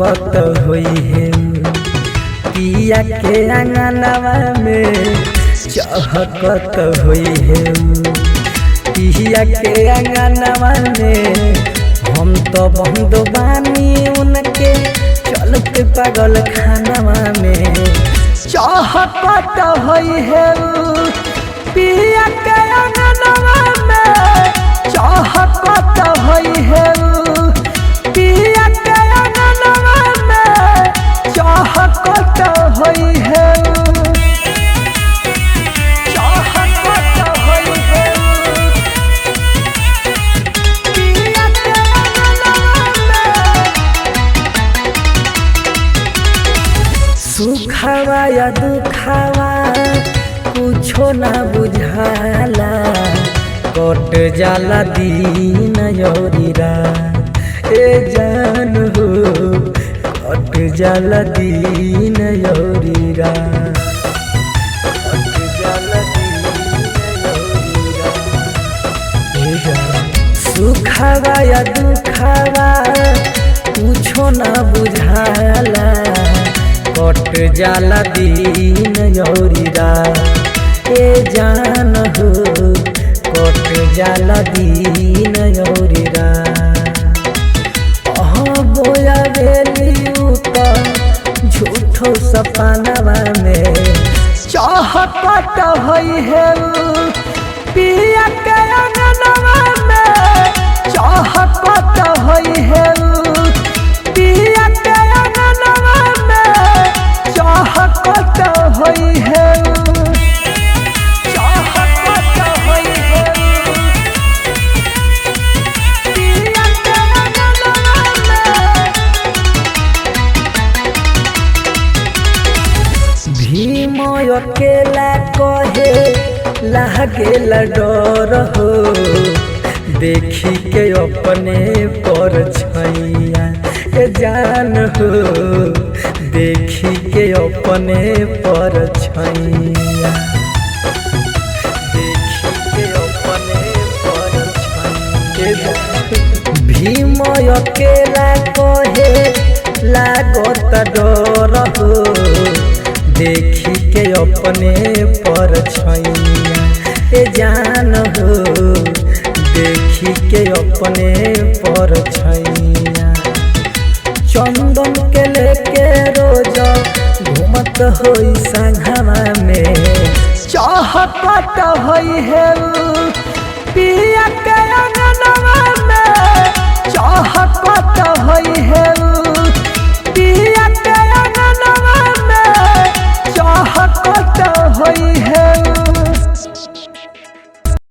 चहकत होई है पिया के अंगनवा में चहकत होई है पिया के अंगनवा में हम तो बंद बानी उनके चलते पागल खानवा में चहकत होई है पिया के अंगनवा में चहकत होई है पिया के अंगनवा में चहकत होई है चहकत होई है पिया के अंगनवा में सुखावा या दुखावा कुछो ना बुझाला कट जाला दिन योरीरा ए जान हो कट जाला दिन योरीरा कट जाला दिन योरीरा ए जान सुखावा या दुखावा कुछो ना बुझाला कट जाला दिन योरीरा ए जान हो कट जाला दिन योरीरा बोया बेलियू तो झूठो सपनवा में चहकत होई है पिया के अंगनवा में चहकत होई है पिया के अंगनवा में चहकत होई है चहकत होई है पिया के अंगनवा में भीम अकेला कहे लागेला डर हो देखी के अपने पर छैया ए जान हो देखी के अपने पर छैया देखी के अपने पर छैया भीम अकेला कहे लागत डर हो देखी के अपने पर छैया ए जान हो देखी के अपने पर छैया चंदन के लेके रोज घूमत होई संघवा में चहकत होई है पिया के अंगनवा में चहकत होई है